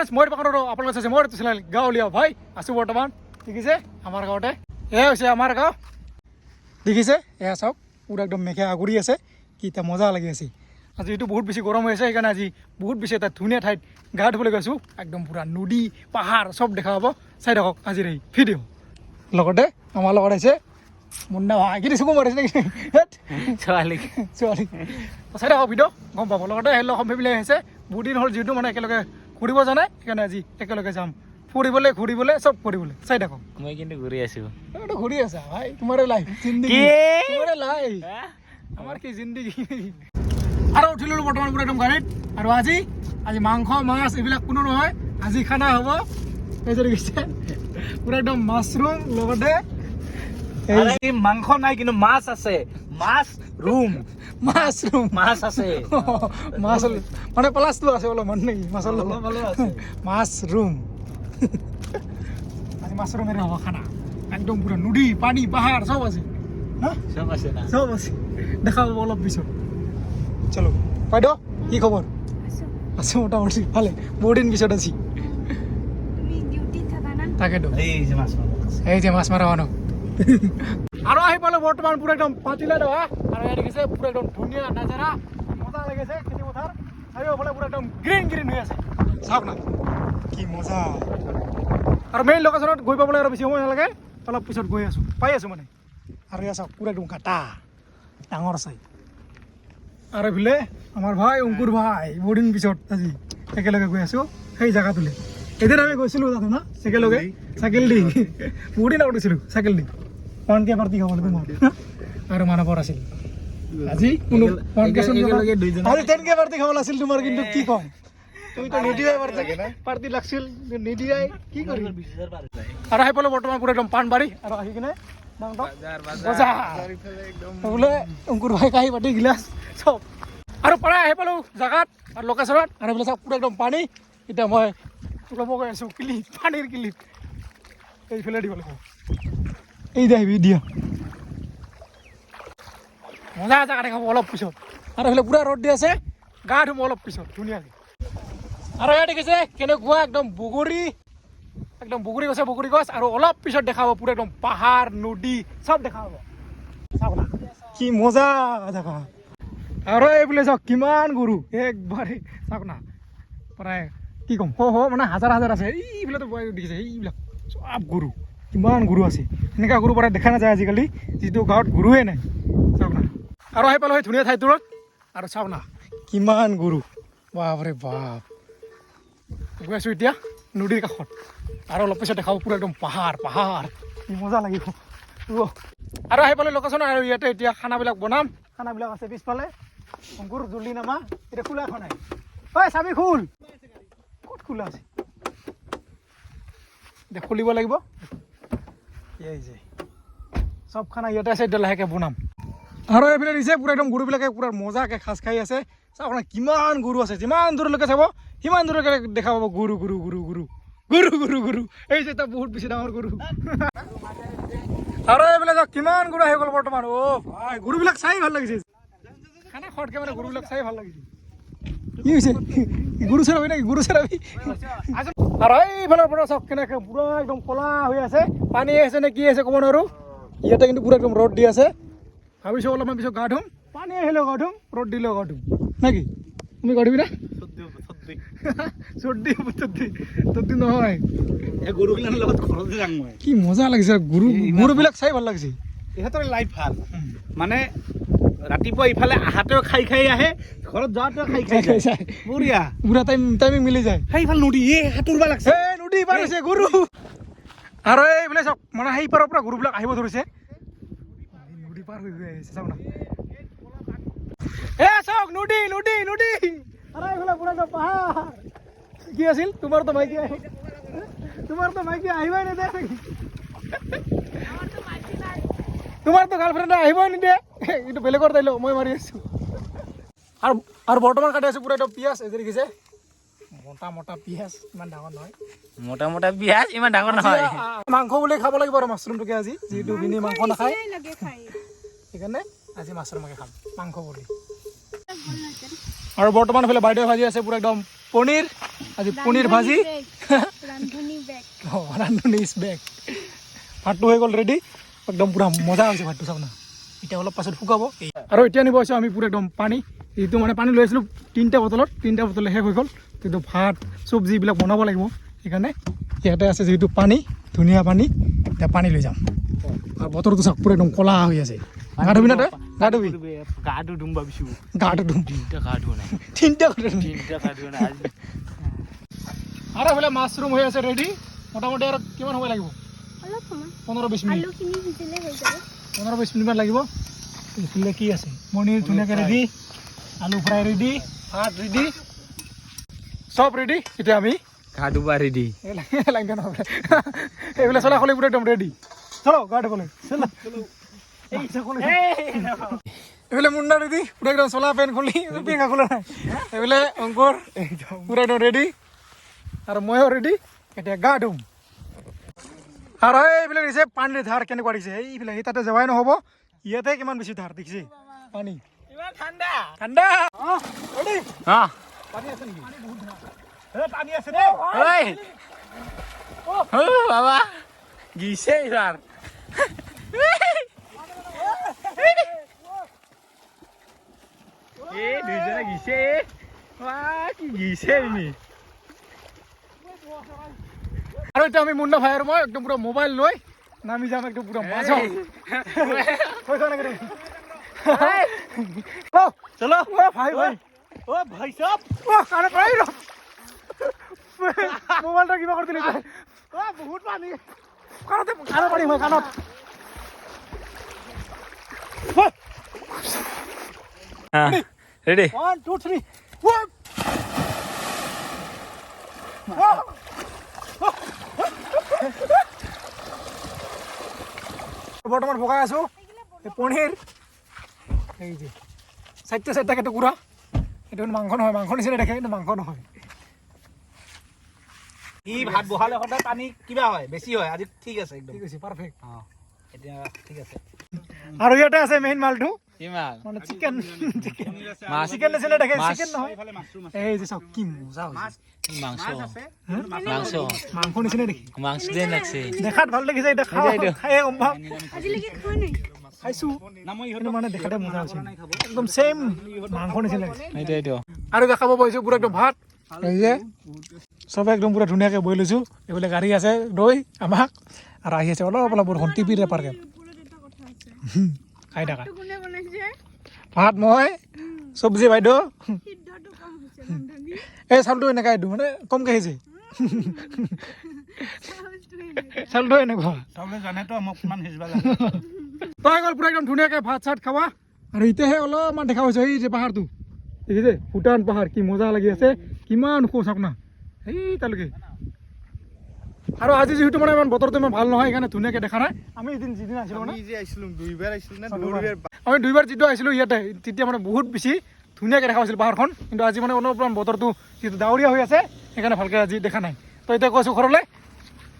Friends মই পাকৰো আপোনালোক চাইছে মোৰ চেনেল গাঁৱলীয়া ভাই আছোঁ বৰ্তমান দেখিছে আমাৰ গাঁৱতে এয়া হৈছে আমাৰ গাঁও দেখিছে এয়া চাওক পুৰা একদম মেঘে আগুৰি আছে কি এটা মজা লাগি আছে আজি এইটো বহুত বেছি গৰম হৈ আছে সেইকাৰণে আজি বহুত বেছি এটা ধুনীয়া ঠাইত গা ধুবলৈ গৈছোঁ একদম পুৰা নদী পাহাৰ চব দেখা পাব চাই থাকক আজিৰ এই ভিডিঅ' লগতে আমাৰ লগত আছে মুন্না ভাই কি চকু মাৰিছে নেকি ছোৱালী চাই থাকক ভিডিঅ' গম পাব লগতে সেই লগ ফেমিলি আহিছে বহুত দিন হ'ল যিহেতু মানে একেলগে ঘূৰিব জানে সেইকাৰণে আজি একেলগে যাম ফুৰিবলৈ ঘূৰিবলৈ চব কৰিবলৈ চাই থাকক মই কিন্তু ঘূৰি আছো ঘূৰি আছা ভাই তোমাৰে লাইফ জিন্দগী তোমাৰে লাইফ আমাৰ কি জিন্দগী আৰু উঠিলোঁ বৰ্তমান পুৰা একদম গাড়ীত আৰু আজি মাংস মাছ এইবিলাক কোনো নহয় আজি খানা হ'ব এই যে দেখিছে পুৰা একদম মাছৰুম লগতে মাংস নাই কিন্তু মাছ আছে মাছ আছে মাছ মানে প্লাছটো আছে অলপমান নেকি মাছৰ মাছৰুম আজি মাছৰুমেৰে হ'ব খানা একদম পুৰা নদী পানী পাহাৰ চব আছে চব আছে দেখা পাব অলপ পিছত চলো বাইদেউ কি খবৰ আছো মোটামুটি ভালে বহুত দিন পিছত আছি তাকেতো এই যে মাছ মাৰা মানুহ আৰু আহি পালো বৰ্তমান পুৰা একদম পাতিলা দেৱা আৰু ইয়াত দেখিছে পুৰা একদম ধুনীয়া নাজাৰা মজা লাগিছে খেতি পথাৰ আৰু এইফালে পুৰা একদম গ্ৰীণ হৈ আছে চাওক না কি মজা আৰু মেইন লোকেশ্যনত গৈ পাবলৈ আৰু বেছি সময় নালাগে অলপ পিছত গৈ আছোঁ পাই আছোঁ মানে আৰু এয়া চাওক পুৰা একদম কাটা ডাঙৰ চাই আৰু এইফালে আমাৰ ভাই অংকুৰ ভাই বহুত দিন পিছত আজি একেলগে গৈ আছোঁ সেই জেগাটোলৈ এদিন আমি গৈছিলোঁ তাতে না একেলগে চাইকেল দি বহুত দিন আগত গৈছিলোঁ চাইকেল দি 1K পাৰ্টি খাবলৈ তোমাৰ আৰু মানৱৰ আছিল আজি কোনো 1K আজি 10K পাৰ্টি খাবলৈ আছিল তোমাৰ কিন্তু কি কম তুমি তো নিদিয়াই পাৰ্টি লাগছিল নিদিয়াই কি কৰিম আৰু আহি পালোঁ বৰ্তমান পুৰা একদম পাণবাৰী আৰু আহি কিনে বোলে অংকুৰ ভাই কাঁহী পাতি গিলাচ চব আৰু প্ৰায় আহি পালোঁ জেগাত আৰু লোকেশ্যনত আৰু বোলে চাওক পুৰা একদম পানী এতিয়া মই ল'ব গৈ আছোঁ ক্লিপ পানীৰ ক্লিপ এইফালে দিব লাগিব এই দে আহিবি দিয়া মজা জেগা দেখাব অলপ পিছত আৰু এইফালে পুৰা ৰ'দ দি আছে গা ধুব অলপ পিছত ধুনীয়াকৈ আৰু ইয়াত দেখিছে কেনেকুৱা একদম বগৰী গছে বগৰী গছ আৰু অলপ পিছত দেখাব পুৰা একদম পাহাৰ নদী চব দেখা পাব চাওক না কি মজা জেগা আৰু এইফালে চাওক কিমান গৰু একবাৰে চাওক না প্ৰায় কি ক'ম মানে হাজাৰ আছে এইবিলাকতো দেখিছে এইবিলাক চব গৰু কিমান গৰু আছে এনেকুৱা গৰু প্ৰায় দেখা নাযায় আজিকালি যিটো গাঁৱত গৰুৱে নাই চাওক না আৰু আহি পালোঁ সেই ধুনীয়া ঠাইটোত আৰু চাওক না কিমান গৰু বাপৰে বাপ গৈ আছোঁ এতিয়া নদীৰ কাষত আৰু অলপ পিছত দেখাব পুৰা একদম পাহাৰ কি মজা লাগিব আৰু আহি পালোঁ লোকেশ্যন আৰু ইয়াতে এতিয়া খানাবিলাক বনাম খানাবিলাক আছে পিছফালে অংকুৰ জল্দি নামা এতিয়া খোলা এখন নাই ঐ চাবি খোল ক'ত খোলা আছে এতিয়া খুলিব লাগিব এই যে চব খানা ইয়াতে আছে এতিয়া লাহেকৈ বনাম আৰু এইফালে দিছে পুৰা একদম গৰুবিলাকে পুৰা মজাকৈ সাজ খাই আছে চাওক না কিমান গৰু আছে যিমান দূৰলৈকে চাব সিমান দূৰলৈকে দেখা পাব গৰু এই যে এটা বহুত বেছি ডাঙৰ গৰু আৰু এইফালে চাওক কিমান গৰু আহি গ'ল বৰ্তমান ভাই গৰুবিলাক চাই ভাল লাগিছে খানা খোৱাতকৈ মানে গৰুবিলাক চাই ভাল লাগিছে কি হৈছে গৰু চেৰাবি নেকি আৰু এইফালৰ পৰা চাওক কেনেকৈ পুৰা একদম ক'লা হৈ আছে পানী আছে নে কি আছে ক'ব নোৱাৰোঁ ইয়াতে কিন্তু পুৰা একদম ৰ'দ দি আছে ভাবিছোঁ অলপমান পিছত গা ধুম পানী আহিলেও গা ধুম ৰ'দ দিলেও গা ধুম নেকি তুমি গা ধুবি না চৰ্দি নহয় গৰুবিলাকৰ লগত ঘৰতে যাম মই কি মজা লাগিছে গৰুবিলাক চাই ভাল লাগিছে ইহঁতৰ লাইফ ভাল মানে ৰাতিপুৱা ইফালে আহাতেও খাই আহে ঘৰত যাওঁতেও খাই যায় বঢ়িয়া পুৰা টাইমিং মিলি যায় সেইফালে নদী সাঁতুৰিব লাগছে নদী পাৰ হৈছে গৰু আৰু এইফালে চাওক মানে সেই পাৰৰ পৰা গৰুবিলাক আহিব ধৰিছে নদী পাৰ হৈ গৈ আহিছে চাওক না চাওক নদী আৰু এইফালে পুৰা পাহাৰ কি আছিল তোমাৰতো মাইকী আহিবই নিদিয়ে নেকি তোমাৰতো গাৰ্লফ্ৰেণ্ডে আহিবই নিদিয়ে এইটো বেলেগৰ তাইলো মই মাৰি আছোঁ আৰু বৰ্তমান কাটি আছোঁ পুৰা একদম পিঁয়াজ এই যে দেখিছে মোটা পিঁয়াজ ইমান ডাঙৰ নহয় মোটা পিঁয়াজ ইমান ডাঙৰ নহয় মাংস বুলি খাব লাগিব আৰু মাছৰুমটোকে আজি যিহেতু ভিনি মাংস নাখায় সেইকাৰণে আজি মাছৰুমকে খাম মাংস বুলি আৰু বৰ্তমান এইফালে বাইদেউ ভাজি আছে পুৰা একদম পনীৰ আজি পনীৰ ভাজি ৰান্ধনী বেগ ৰান্ধনী ইজ বেক ভাতটো হৈ গ'ল ৰেডি একদম পূৰা মজা হৈছে ভাতটো চাব না এতিয়া অলপ পাছত শুকাব আৰু এতিয়া নিব আছোঁ আমি পূৰা একদম পানী এইটো মানে পানী লৈ আছিলোঁ 3টা বটলত 3টা বটল শেষ হৈ গ'ল কিন্তু ভাত চব্জি এইবিলাক বনাব লাগিব সেইকাৰণে ইয়াতে আছে যিহেতু পানী ধুনীয়া পানী এতিয়া পানী লৈ যাম আৰু বতৰটো চাওক পূৰা একদম ক'লা হৈ আছে গা ধুবি না তই গা ধুবি গাটো ধুম ভাবিছোঁ গাটো ধুম 3টা গা ধোৱা নাই 3টা কৰি 3টা গা ধোৱা নাই আজি আৰু এইফালে মাছৰুম হৈ আছে ৰেডি মোটামুটি আৰু কিমান সময় লাগিব অলপ সময় 15-20 মিনিট আলুখিনি সিজিলে হৈ যাব 15-20 মিনিটমান লাগিব এইফালে কি আছে পনীৰ ধুনীয়াকৈ ৰেডি আলু ফ্ৰাই ৰেডি ভাত ৰেডি চব ৰেডি এতিয়া আমি গা ধুবা ৰেডি এইফালে চলা খলি পুৰা একদম ৰেডি চলো গা ধুবলৈ এইফালে মুন্না ৰেডি পুৰা একদম চলা পেণ্ট খুলি পিঙা খোলা নাই এইফালে অংকৰ পুৰা একদম ৰেডি আৰু ময়ো ৰেডি এতিয়া গা ধুম আৰু এইফালে দিছে পানীৰ ধাৰ কেনেকুৱা দিছে এইফালে সেই তাতে যাবাই নহ'ব ইয়াতে কিমান বেছি ধাৰ দেখিছে পানী ইমান ঠাণ্ডা ঠাণ্ডা ৰেডি হা পানী আছে নেকি পানী বহুত ধাৰ পানী আছে দেই ঐ বাবা গিছে স্যাৰ এ দুইজনে গিছে কি গিছে নি আৰু এতিয়া আমি মুন্না ভাই আৰু মই একদম পুৰা মোবাইল লৈ নামি যাম একদম পুৰা মাজত চলো ভাই ভাই ও ভাই সব কানে পাই ৰ মোবাইলটা কিবা কৰি দিলি বহুত পানী কাণতে কাণত পানী মই কাণত ৰেডি 1 2 3 বৰ্তমান ভগাই আছো এই পনীৰ এই যে চাইটা টুকুৰা এইটো মাংস নহয় মাংস নিচিনা দেখে কিন্তু মাংস নহয় ই ভাত বহালে সদায় পানী কিবা হয় বেছি হয় আজি ঠিক আছে একদম ঠিক আছে পাৰফেক্ট এতিয়া ঠিক আছে আৰু ইয়াতে আছে মেইন মালটো কিমান মানে চিকেন মাছ চিকেন নিচিনা দেখে মাছ। চিকেন নহয় এইফালে মাছৰুম আছে এই যে চাওক কি মজা হৈছে মাংস আছে মাংস মাংস নিচিনা দেখি মাংস দিয়ে লাগছে দেখাত ভাল লাগিছে এতিয়া খাওঁ খাই গম পাম আজিলৈকে খোৱা নাই খাইছো না মই কিন্তু মানে দেখাতে মজা হৈছে একদম ছেম মাংস নিচিনা লাগিছে এইটো আৰু দেখাব পাৰিছো পুৰা একদম ভাত এই যে চবে একদম পুৰা ধুনীয়াকৈ বহি লৈছোঁ এইফালে গাড়ী আছে দৈ আমাক আৰু আহি আছে অলপ অলপ বৰষুণ টিপিৰে পাৰকে ওপৰত এটা কথা আছে খাই থাকা তো কোনে বনাইছে ভাত মই চব্জি বাইদেউ সিদ্ধটো কম হৈছে ৰান্ধনী এই চাউলটো এনেকৈ দিওঁ মানে কমকৈ আহিছে চাউলটো এনেকুৱা চাউলে জানে তো মোক কিমান সিজবা লাগে তই গ'ল পুৰা একদম ধুনীয়াকৈ ভাত চাত খাবা আৰু এতিয়াহে অলপমান দেখা হৈছে এই যে পাহাৰটো দেখিছে ভূটান পাহাৰ কি মজা লাগি আছে কিমান ওখ চাওক না এই তালৈকে আৰু আজি যিহেতু মানে ইমান বতৰটো ইমান ভাল নহয় সেইকাৰণে ধুনীয়াকৈ দেখা নাই আমি এদিন যিদিন আহিছিলোঁ মানে যে আইছিলো দুইবাৰ আইছিলো না আমি দুইবাৰ যিটো আহিছিলোঁ ইয়াতে তেতিয়া মানে বহুত বেছি ধুনীয়াকৈ দেখা হৈছিল পাহাৰখন কিন্তু আজি মানে অলপমান বতৰটো যিটো ডাৱৰীয়া হৈ আছে সেইকাৰণে ভালকৈ আজি দেখা নাই তই এতিয়া কৈছোঁ ঘৰলৈ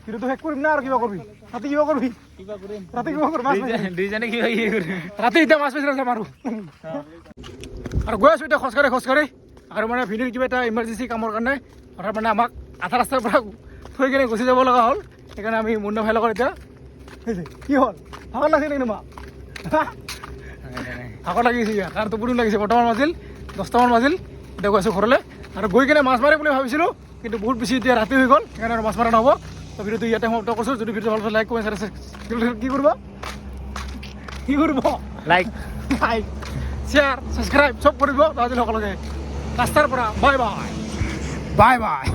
কিন্তু শেষ কৰিম না আৰু কিবা কৰিবি ৰাতি কিবা কৰিবি ৰাতি কিবা কৰিম মাছ মাৰিম দুইজনে কিবা কি কৰিম ৰাতি এতিয়া মাছ মাৰিছিলে যাম আৰু গৈ আছোঁ এতিয়া খোজকাঢ়ি আৰু মানে ভিনিৰ কিবা এটা ইমাৰ্জেঞ্চি কামৰ কাৰণে অৰ্থাৎ মানে আমাক আধা ৰাস্তাৰ পৰা থৈ কিনে গুচি যাব লগা হ'ল সেইকাৰণে আমি মুন্না ভাইৰ লগত এতিয়া কি হ'ল ভাগৰ লাগিছে নেকি তোমাক ভাগৰ লাগিছে ইয়াৰ কাৰণ টোপনি লাগিছে বৰ্তমান বাজিল 10টামান বাজিল এতিয়া গৈ আছোঁ ঘৰলৈ আৰু গৈ কিনে মাছ মাৰিম বুলি ভাবিছিলোঁ কিন্তু বহুত বেছি এতিয়া ৰাতি হৈ গ'ল সেইকাৰণে আৰু মাছ মাৰা নহ'ব তো ভিডিঅ'টো ইয়াতে সমাপ্ত কৰিছোঁ যদি ভিডিঅ'টো ভাল পাই লাইক কমেণ্ট কি কৰিব লাইক শ্বেয়াৰ ছাবস্ক্ৰাইব চব কৰিব আজিলৈ সকলোকে ৰাস্তাৰ পৰা বাই বাই